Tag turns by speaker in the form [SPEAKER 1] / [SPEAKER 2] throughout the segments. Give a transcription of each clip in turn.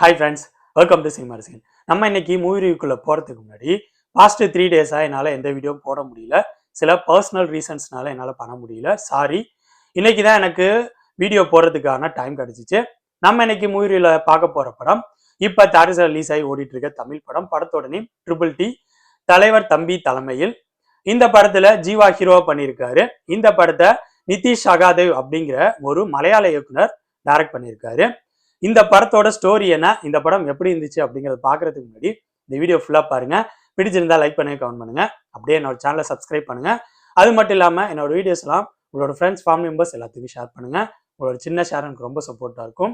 [SPEAKER 1] Hi friends, welcome to cinema ரசிகன். நம்ம இன்னைக்கு மூவி ரிவ்யூக்குள்ள போகிறதுக்கு முன்னாடி பாஸ்ட் 3 டேஸாக என்னால் எந்த வீடியோ போட முடியல. சில பர்சனல் ரீசன்ஸ்னால என்னால் பண்ண முடியல. சாரி. இன்னைக்கு தான் எனக்கு வீடியோ போடுறதுக்கான டைம் கிடச்சிச்சு. நம்ம இன்னைக்கு மூவி ரிவ்யூவில் பார்க்க போகிற படம் இப்போ தேட்டர்ஸில் ரிலீஸ் ஆகி ஓடிட்டு இருக்க தமிழ் படம். படத்தோட நேம் ட்ரிபிள் டி, தலைவர் தம்பி தலைமையில். இந்த படத்தில் ஜீவா ஹீரோவா பண்ணியிருக்காரு. இந்த படத்தை நிதிஷ் சகாதேவ் அப்படிங்கிற ஒரு மலையாள இயக்குனர் டைரக்ட் பண்ணியிருக்காரு. இந்த படத்தோட ஸ்டோரி என்ன, இந்த படம் எப்படி இருந்துச்சு அப்படிங்கறத பாக்குறதுக்கு முன்னாடி இந்த வீடியோ ஃபுல்லா பாருங்க. பிடிச்சிருந்தா லைக் பண்ணுங்க, கமெண்ட் பண்ணுங்க. அப்படியே என்னோட சேனலை சப்ஸ்கிரைப் பண்ணுங்க. அது மட்டும் இல்லாம என்னோட வீடியோஸ் எல்லாம் உங்களோட ஃப்ரெண்ட்ஸ், ஃபேமிலி மெம்பர்ஸ் எல்லாத்துக்கும் ஷேர் பண்ணுங்க. உங்களோட சின்ன ஷேர் எனக்கு ரொம்ப சப்போர்ட்டா இருக்கும்.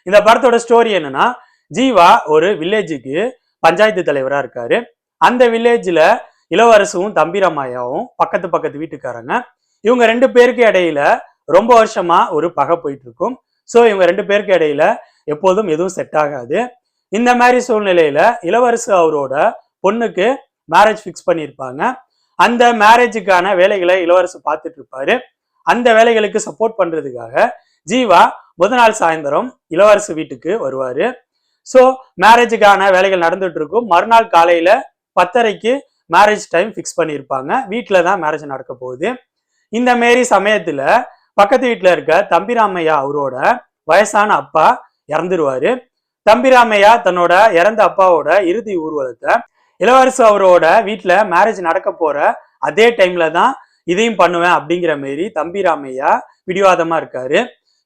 [SPEAKER 1] இந்த படத்தோட ஸ்டோரி என்னன்னா, ஜீவா ஒரு வில்லேஜுக்கு பஞ்சாயத்து தலைவரா இருக்காரு. அந்த வில்லேஜ்ல இளவரசும் தம்பிராமையாவும் பக்கத்து வீட்டுக்காரங்க. இவங்க 2 பேருக்கு இடையில ரொம்ப வருஷமா ஒரு பகை போயிட்டு இருக்கும். ஸோ இவங்க 2 பேருக்கு இடையில எப்போதும் எதுவும் செட் ஆகாது. இந்த மாதிரி சூழ்நிலையில இளவரசு அவரோட பொண்ணுக்கு மேரேஜ் ஃபிக்ஸ் பண்ணியிருப்பாங்க. அந்த மேரேஜுக்கான வேலைகளை இளவரசு பார்த்துட்டு இருப்பாரு. அந்த வேலைகளுக்கு சப்போர்ட் பண்றதுக்காக ஜீவா முதல் நாள் சாயந்தரம் இளவரசு வீட்டுக்கு வருவாரு. ஸோ மேரேஜுக்கான வேலைகள் நடந்துட்டு இருக்கும். மறுநாள் காலையில 10:30க்கு மேரேஜ் டைம் ஃபிக்ஸ் பண்ணியிருப்பாங்க. வீட்டில தான் மேரேஜ் நடக்க போகுது. இந்த மாரி சமயத்துல பக்கத்து வீட்டுல இருக்க தம்பிராமையா அவரோட வயசான அப்பா இறந்துருவாரு. தம்பிராமையா தன்னோட இறந்த அப்பாவோட இறுதி ஊர்வலத்தை இளவரசு அவரோட வீட்டுல மேரேஜ் நடக்க போற அதே டைம்ல தான் இதையும் பண்ணுவேன் அப்படிங்கிற மாரி தம்பிராமையா பிடிவாதமா இருக்காரு.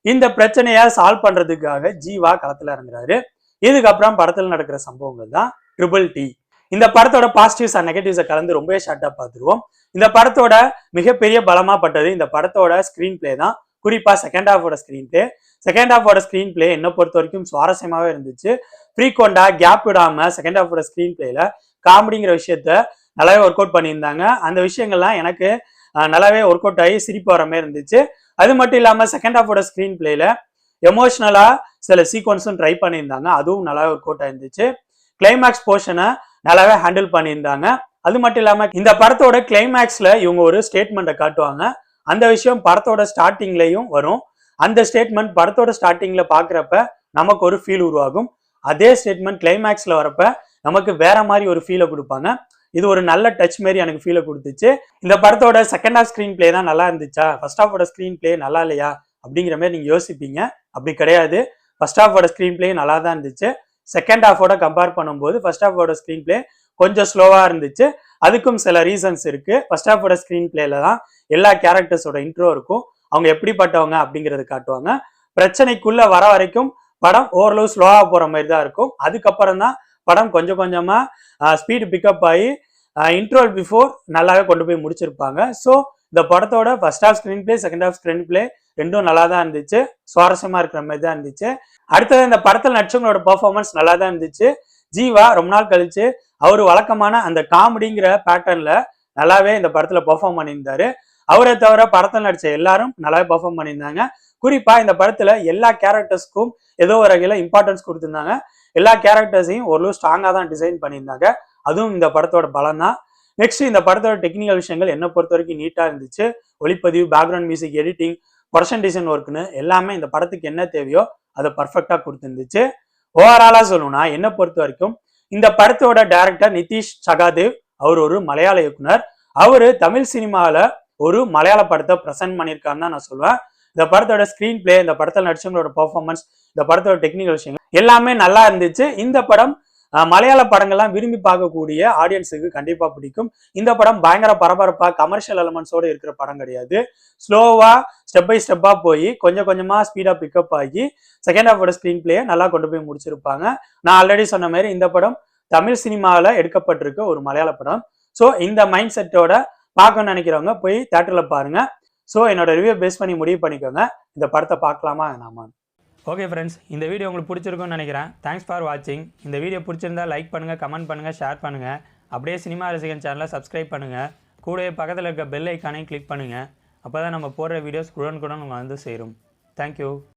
[SPEAKER 1] இந்த பிரச்சனைய சால்வ் பண்றதுக்காக ஜீவா களத்துல இறங்குறாரு. இதுக்கப்புறம் படத்துல நடக்கிற சம்பவங்கள் தான் ட்ரிபிள் டி. இந்த படத்தோட பாசிட்டிவ்ஸ் அண்ட் நெகட்டிவ்ஸை கலந்து ரொம்பவே ஷார்ட்டா பார்த்துருவோம். இந்த படத்தோட மிகப்பெரிய பலமா பட்டது இந்த படத்தோட ஸ்கிரீன் பிளே தான். குறிப்பா செகண்ட் ஹாஃபோட ஸ்கிரீன் பிளே. செகண்ட் ஹாஃபோட ஸ்கிரீன் பிளே என்ன பொறுத்த வரைக்கும் சுவாரஸ்யமாவே இருந்துச்சு. ஃப்ரீக்வெண்டா கேப் விடாம செகண்ட் ஹாஃபோட ஸ்கிரீன் பிளேல காமெடிங்கிற விஷயத்த நல்லாவே ஒர்க் அவுட் பண்ணியிருந்தாங்க. அந்த விஷயங்கள்லாம் எனக்கு நல்லாவே ஒர்க் அவுட் ஆகி சிரிப்பு வர மாதிரி இருந்துச்சு. அது மட்டும் இல்லாம செகண்ட் ஹாஃபோட ஸ்கிரீன் பிளேல எமோஷனலா சில சீக்வன்ஸும் ட்ரை பண்ணியிருந்தாங்க. அதுவும் நல்லாவே ஒர்க் அவுட் ஆயிருந்துச்சு. கிளைமேக்ஸ் போர்ஷனை நல்லாவே ஹேண்டில் பண்ணியிருந்தாங்க. அது மட்டும் இல்லாம இந்த படத்தோட கிளைமேக்ஸ்ல இவங்க ஒரு ஸ்டேட்மெண்ட்டை காட்டுவாங்க. அந்த விஷயம் படத்தோட ஸ்டார்டிங்லயும் வரும். அந்த ஸ்டேட்மெண்ட் படத்தோட ஸ்டார்டிங்ல பாக்குறப்ப நமக்கு ஒரு ஃபீல் உருவாகும். அதே ஸ்டேட்மெண்ட் கிளைமேக்ஸ்ல வரப்ப நமக்கு வேற மாதிரி ஒரு ஃபீலை கொடுப்பாங்க. இது ஒரு நல்ல டச் மாரி எனக்கு ஃபீலை கொடுத்துச்சு. இந்த படத்தோட செகண்ட் ஹாஃப் ஸ்கிரீன் பிளே தான் நல்லா இருந்துச்சா, ஃபர்ஸ்ட் ஹாஃபோட ஸ்கிரீன் பிளே நல்லா இல்லையா அப்படிங்கிற மாதிரி நீங்க யோசிப்பீங்க. அப்படி கிடையாது. ஃபர்ஸ்ட் ஹாஃபோட ஸ்கிரீன் பிளே நல்லா தான் இருந்துச்சு. செகண்ட் ஹாஃபோட கம்பேர் பண்ணும்போது ஃபர்ஸ்ட் ஹாஃபோட ஸ்கிரீன் பிளே கொஞ்சம் ஸ்லோவா இருந்துச்சு. அதுக்கும் சில ரீசன்ஸ் இருக்கு. ஃபர்ஸ்ட் ஹாஃபோட ஸ்கிரீன் பிளேல தான் எல்லா கேரக்டர்ஸோட இன்ட்ரோ இருக்கும். அவங்க எப்படிப்பட்டவங்க அப்படிங்கறது காட்டுவாங்க. பிரச்சனைக்குள்ள வர வரைக்கும் படம் ஓரளவு ஸ்லோவா போற மாதிரி தான் இருக்கும். அதுக்கப்புறம் தான் படம் கொஞ்சம் கொஞ்சமா ஸ்பீடு பிக்கப் ஆகி இன்ட்ரோல் பிஃபோர் நல்லாவே கொண்டு போய் முடிச்சிருப்பாங்க. ஸோ இந்த படத்தோட first half screen play, second half screen play ரெண்டும் நல்லா தான் இருந்துச்சு. சுவாரஸ்யமா இருக்கிற மாதிரி தான் இருந்துச்சு. அடுத்தது இந்த படத்தில் நடிச்சவங்களோட பெர்ஃபார்மன்ஸ் நல்லா தான் இருந்துச்சு. ஜீவா ரொம்ப நாள் கழிச்சு அவரு வழக்கமான அந்த காமெடிங்கிற பேட்டர்ன்ல நல்லாவே இந்த படத்துல பெர்ஃபார்ம் பண்ணியிருந்தாரு. அவரை தவிர படத்தில் நடிச்ச எல்லாரும் நல்லாவே பெர்ஃபார்ம் பண்ணியிருந்தாங்க. குறிப்பா இந்த படத்துல எல்லா கேரக்டர்ஸ்க்கும் ஏதோ ஒரு வகையில இம்பார்ட்டன்ஸ் கொடுத்திருந்தாங்க. எல்லா கேரக்டர்ஸையும் ஓரளவு ஸ்ட்ராங்கா தான் டிசைன் பண்ணியிருந்தாங்க. அதுவும் இந்த படத்தோட பலம் தான். நெக்ஸ்ட் இந்த படத்தோட டெக்னிக்கல் விஷயங்கள் என்ன பொறுத்த வரைக்கும் நீட்டா இருந்துச்சு. ஒளிப்பதிவு, background music, editing, production design ஒர்க்னு எல்லாமே இந்த படத்துக்கு என்ன தேவையோ அதை பர்ஃபெக்டா கொடுத்துருந்துச்சு. ஓவராலா சொல்லணும்னா என்ன பொறுத்த வரைக்கும் இந்த படத்தோட டைரக்டர் நிதிஷ் சகாதேவ் அவர் ஒரு மலையாள இயக்குனர். அவரு தமிழ் சினிமாவில ஒரு மலையாள படத்தை பிரசன்ட் பண்ணியிருக்காருன்னு தான் நான் சொல்லுவேன். இந்த படத்தோட ஸ்கிரீன் பிளே, இந்த படத்தில் நடிச்சவங்களோட பெர்ஃபார்மன்ஸ், இந்த படத்தோட டெக்னிக்கல் விஷயங்கள் எல்லாமே நல்லா இருந்துச்சு. இந்த படம் மலையாள படங்கள்லாம் விரும்பி பார்க்கக்கூடிய ஆடியன்ஸுக்கு கண்டிப்பா பிடிக்கும். இந்த படம் பயங்கர பரபரப்பா கமர்ஷியல் எலமெண்ட்ஸோட இருக்கிற படம் கிடையாது. ஸ்லோவா ஸ்டெப் பை ஸ்டெப்பா போய் கொஞ்சம் கொஞ்சமா ஸ்பீடா பிக்கப் ஆகி செகண்ட் ஹாஃபோட ஸ்கிரீன் பிளே நல்லா கொண்டு போய் முடிச்சிருப்பாங்க. நான் ஆல்ரெடி சொன்ன மாதிரி இந்த படம் தமிழ் சினிமாவில் எடுக்கப்பட்டிருக்க ஒரு மலையாள படம். ஸோ இந்த மைண்ட் செட்டோட பார்க்கணும்னு நினைக்கிறவங்க போய் தியேட்டர்ல பாருங்க. ஸோ என்னோட ரிவ்யூ பேஸ் பண்ணி முடிவு பண்ணிக்கோங்க இந்த படத்தை பார்க்கலாமா வேணாமான்னு. ஓகே ஃப்ரெண்ட்ஸ், இந்த வீடியோ உங்களுக்கு பிடிச்சிருக்குன்னு நினைக்கிறேன். தேங்க்ஸ் ஃபார் வாட்சிங். இந்த வீடியோ பிடிச்சிருந்தா லைக் பண்ணுங்கள், கமெண்ட் பண்ணுங்கள், ஷேர் பண்ணுங்கள். அப்படியே சினிமா ரசிகன் சேனலை சப்ஸ்கிரைப் பண்ணுங்கள். கூடவே பக்கத்தில் இருக்க பெல் ஐக்கானையும் கிளிக் பண்ணுங்கள். அப்போ தான் நம்ம போடுற வீடியோஸ் உடனுக்குடன் உங்களுக்கு வந்து சேரும். தேங்க்யூ.